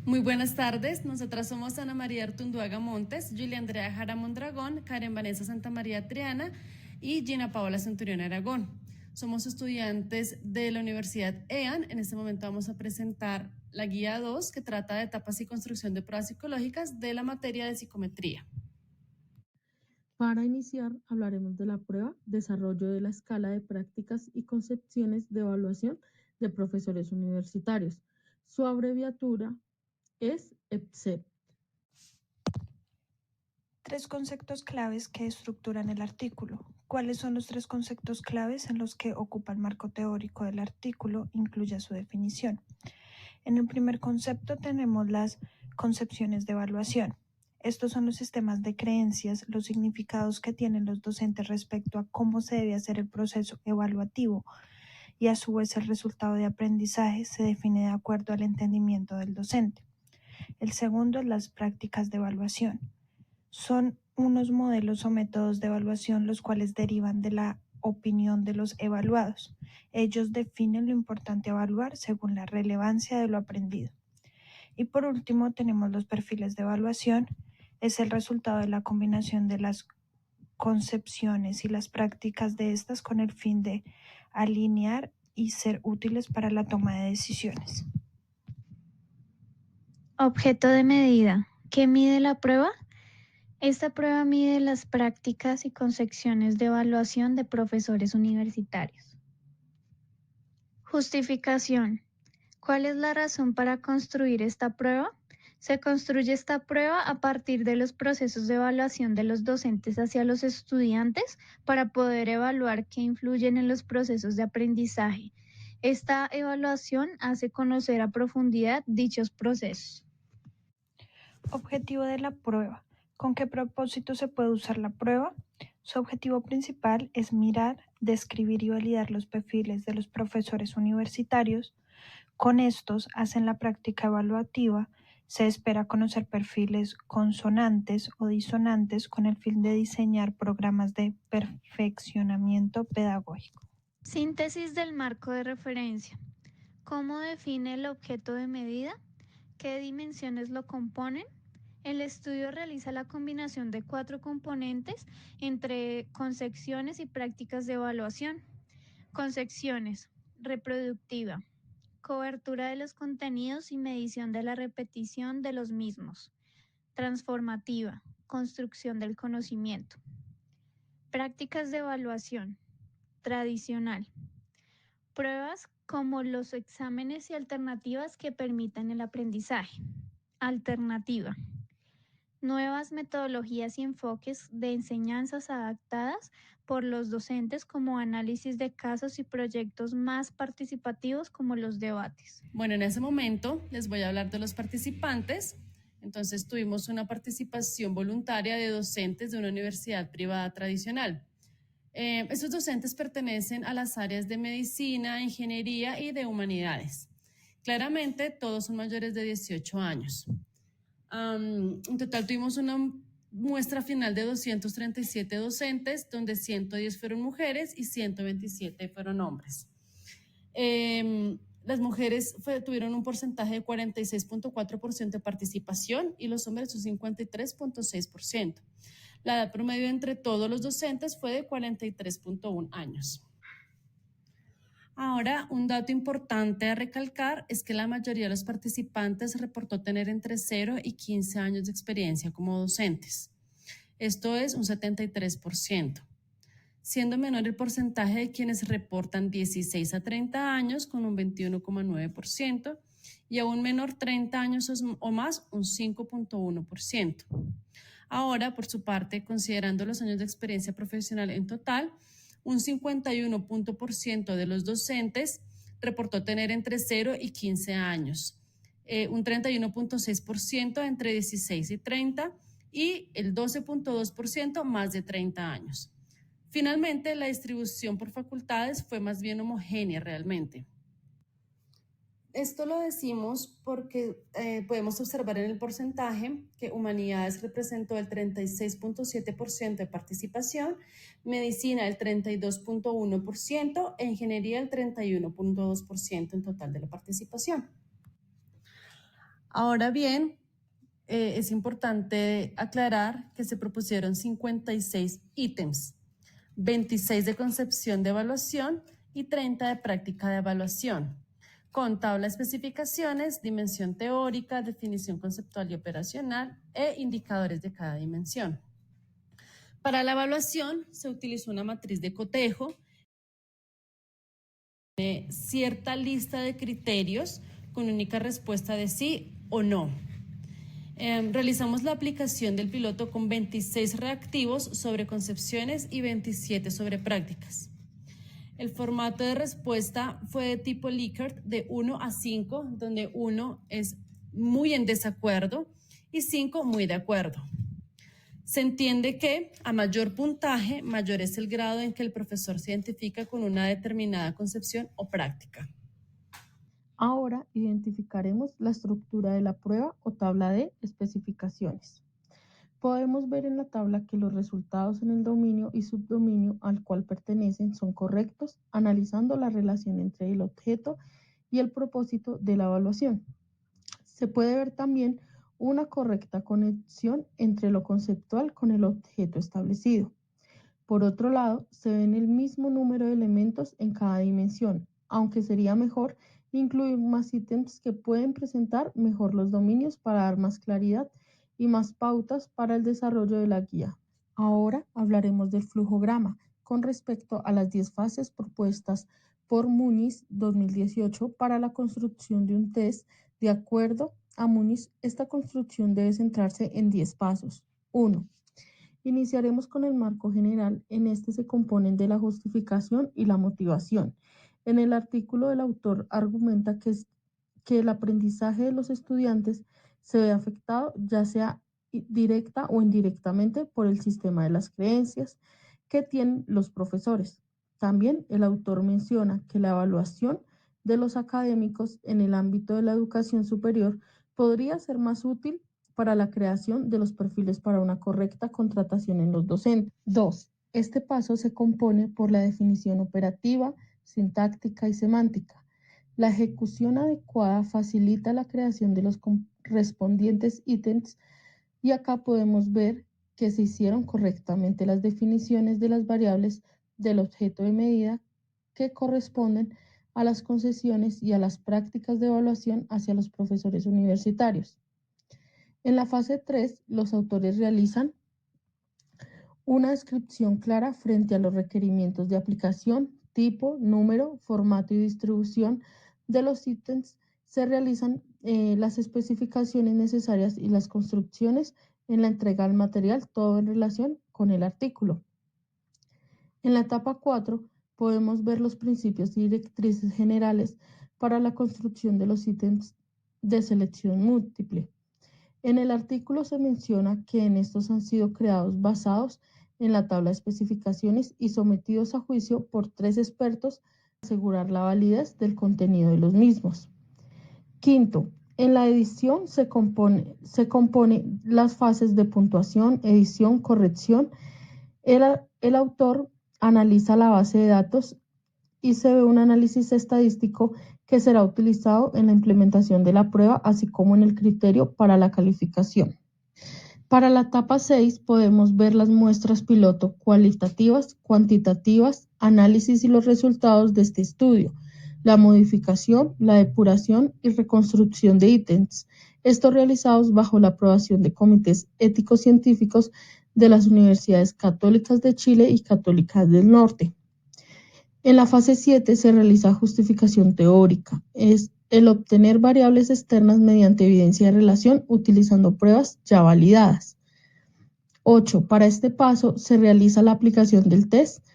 Muy buenas tardes, nosotras somos Ana María Artunduaga Montes, Julia Andrea Jara Mondragón, Karen Vanessa Santa María Triana y Gina Paola Centurión Aragón. Somos estudiantes de la Universidad EAN. En este momento vamos a presentar la guía 2 que trata de etapas y construcción de pruebas psicológicas de la materia de psicometría. Para iniciar, hablaremos de la prueba, desarrollo de la escala de prácticas y concepciones de evaluación de profesores universitarios. Su abreviatura es EPSEP. Tres conceptos claves que estructuran el artículo. ¿Cuáles son los tres conceptos claves en los que ocupa el marco teórico del artículo? Incluya su definición. En el primer concepto tenemos las concepciones de evaluación. Estos son los sistemas de creencias, los significados que tienen los docentes respecto a cómo se debe hacer el proceso evaluativo y a su vez el resultado de aprendizaje se define de acuerdo al entendimiento del docente. El segundo es las prácticas de evaluación. Son unos modelos o métodos de evaluación los cuales derivan de la opinión de los evaluados. Ellos definen lo importante a evaluar según la relevancia de lo aprendido. Y por último tenemos los perfiles de evaluación. Es el resultado de la combinación de las concepciones y las prácticas de estas con el fin de alinear y ser útiles para la toma de decisiones. Objeto de medida. ¿Qué mide la prueba? Esta prueba mide las prácticas y concepciones de evaluación de profesores universitarios. Justificación. ¿Cuál es la razón para construir esta prueba? Se construye esta prueba a partir de los procesos de evaluación de los docentes hacia los estudiantes para poder evaluar qué influyen en los procesos de aprendizaje. Esta evaluación hace conocer a profundidad dichos procesos. Objetivo de la prueba. ¿Con qué propósito se puede usar la prueba? Su objetivo principal es mirar, describir y validar los perfiles de los profesores universitarios. Con estos hacen la práctica evaluativa. Se espera conocer perfiles consonantes o disonantes con el fin de diseñar programas de perfeccionamiento pedagógico. Síntesis del marco de referencia. ¿Cómo define el objeto de medida? ¿Qué dimensiones lo componen? El estudio realiza la combinación de 4 componentes entre concepciones y prácticas de evaluación. Concepciones: reproductiva, cobertura de los contenidos y medición de la repetición de los mismos. Transformativa, construcción del conocimiento. Prácticas de evaluación: tradicional, pruebas como los exámenes y alternativas que permitan el aprendizaje. Alternativa: nuevas metodologías y enfoques de enseñanzas adaptadas por los docentes como análisis de casos y proyectos más participativos como los debates. Bueno, en ese momento les voy a hablar de los participantes. Entonces tuvimos una participación voluntaria de docentes de una universidad privada tradicional. Estos docentes pertenecen a las áreas de medicina, ingeniería y de humanidades. Claramente todos son mayores de 18 años. En total tuvimos una muestra final de 237 docentes, donde 110 fueron mujeres y 127 fueron hombres. Las mujeres tuvieron un porcentaje de 46.4% de participación y los hombres un 53.6%. La edad promedio entre todos los docentes fue de 43.1 años. Ahora, un dato importante a recalcar es que la mayoría de los participantes reportó tener entre 0 y 15 años de experiencia como docentes. Esto es un 73%. Siendo menor el porcentaje de quienes reportan 16 a 30 años con un 21.9% y aún menor 30 años o más un 5.1%. Ahora, por su parte, considerando los años de experiencia profesional en total, un 51% de los docentes reportó tener entre 0 y 15 años, un 31.6% entre 16 y 30 y el 12.2% más de 30 años. Finalmente, la distribución por facultades fue más bien homogénea realmente. Esto lo decimos porque podemos observar en el porcentaje que humanidades representó el 36.7% de participación, medicina el 32.1% e ingeniería el 31.2% en total de la participación. Ahora bien, es importante aclarar que se propusieron 56 ítems, 26 de concepción de evaluación y 30 de práctica de evaluación, con tabla de especificaciones, dimensión teórica, definición conceptual y operacional e indicadores de cada dimensión. Para la evaluación se utilizó una matriz de cotejo, cierta lista de criterios con única respuesta de sí o no. Realizamos la aplicación del piloto con 26 reactivos sobre concepciones y 27 sobre prácticas. El formato de respuesta fue de tipo Likert de 1 a 5, donde 1 es muy en desacuerdo y 5 muy de acuerdo. Se entiende que a mayor puntaje, mayor es el grado en que el profesor se identifica con una determinada concepción o práctica. Ahora identificaremos la estructura de la prueba o tabla de especificaciones. Podemos ver en la tabla que los resultados en el dominio y subdominio al cual pertenecen son correctos, analizando la relación entre el objeto y el propósito de la evaluación. Se puede ver también una correcta conexión entre lo conceptual con el objeto establecido. Por otro lado, se ven el mismo número de elementos en cada dimensión, aunque sería mejor incluir más ítems que pueden presentar mejor los dominios para dar más claridad y más pautas para el desarrollo de la guía. Ahora hablaremos del flujograma con respecto a las 10 fases propuestas por Muniz 2018 para la construcción de un test. De acuerdo a Muniz, esta construcción debe centrarse en 10 pasos. 1. Iniciaremos con el marco general. En este se componen de la justificación y la motivación. En el artículo el autor argumenta que el aprendizaje de los estudiantes se ve afectado ya sea directa o indirectamente por el sistema de las creencias que tienen los profesores. También el autor menciona que la evaluación de los académicos en el ámbito de la educación superior podría ser más útil para la creación de los perfiles para una correcta contratación en los docentes. 2. Este paso se compone por la definición operativa, sintáctica y semántica. La ejecución adecuada facilita la creación de los correspondientes ítems y acá podemos ver que se hicieron correctamente las definiciones de las variables del objeto de medida que corresponden a las concesiones y a las prácticas de evaluación hacia los profesores universitarios. En la fase 3, los autores realizan una descripción clara frente a los requerimientos de aplicación, tipo, número, formato y distribución de los ítems. Se realizan las especificaciones necesarias y las construcciones en la entrega del material, todo en relación con el artículo. En la etapa 4 podemos ver los principios y directrices generales para la construcción de los ítems de selección múltiple. En el artículo se menciona que en estos han sido creados basados en la tabla de especificaciones y sometidos a juicio por 3 expertos para asegurar la validez del contenido de los mismos. Quinto, en la edición se compone las fases de puntuación, edición, corrección. El autor analiza la base de datos y se ve un análisis estadístico que será utilizado en la implementación de la prueba, así como en el criterio para la calificación. Para la etapa 6 podemos ver las muestras piloto cualitativas, cuantitativas, análisis y los resultados de este estudio, la modificación, la depuración y reconstrucción de ítems, estos realizados bajo la aprobación de comités éticos científicos de las universidades católicas de Chile y católicas del norte. En la fase 7 se realiza justificación teórica, es el obtener variables externas mediante evidencia de relación utilizando pruebas ya validadas. 8. Para este paso se realiza la aplicación del test,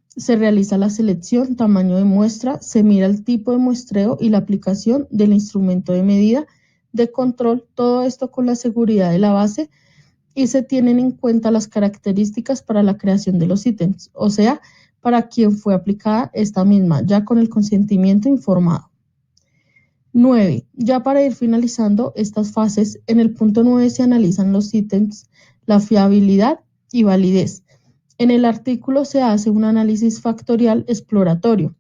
se realiza la selección, tamaño de muestra, se mira el tipo de muestreo y la aplicación del instrumento de medida de control, todo esto con la seguridad de la base y se tienen en cuenta las características para la creación de los ítems, o sea, para quien fue aplicada esta misma, ya con el consentimiento informado. 9. Ya para ir finalizando estas fases, en el punto 9 se analizan los ítems, la fiabilidad y validez. En el artículo se hace un análisis factorial exploratorio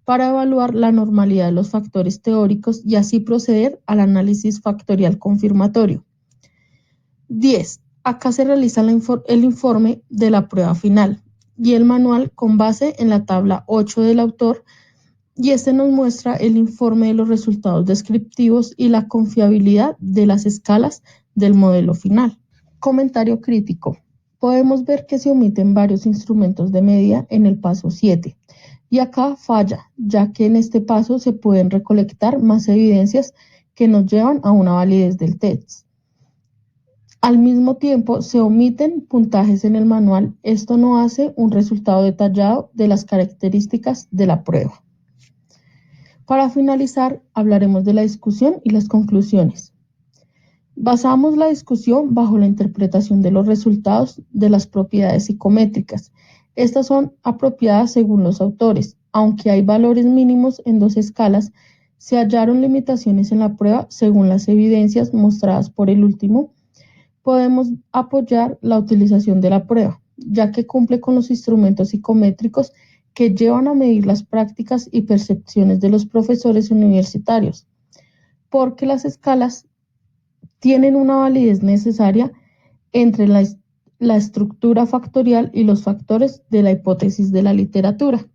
para evaluar la normalidad de los factores teóricos y así proceder al análisis factorial confirmatorio. 10. Acá se realiza el informe de la prueba final y el manual con base en la tabla 8 del autor, y este nos muestra el informe de los resultados descriptivos y la confiabilidad de las escalas del modelo final. Comentario crítico. Podemos ver que se omiten varios instrumentos de medida en el paso 7. Y acá falla, ya que en este paso se pueden recolectar más evidencias que nos llevan a una validez del test. Al mismo tiempo, se omiten puntajes en el manual. Esto no hace un resultado detallado de las características de la prueba. Para finalizar, hablaremos de la discusión y las conclusiones. Basamos la discusión bajo la interpretación de los resultados de las propiedades psicométricas. Estas son apropiadas según los autores. Aunque hay valores mínimos en 2 escalas, se hallaron limitaciones en la prueba según las evidencias mostradas por el último. Podemos apoyar la utilización de la prueba, ya que cumple con los instrumentos psicométricos que llevan a medir las prácticas y percepciones de los profesores universitarios, porque las escalas tienen una validez necesaria entre la estructura factorial y los factores de la hipótesis de la literatura.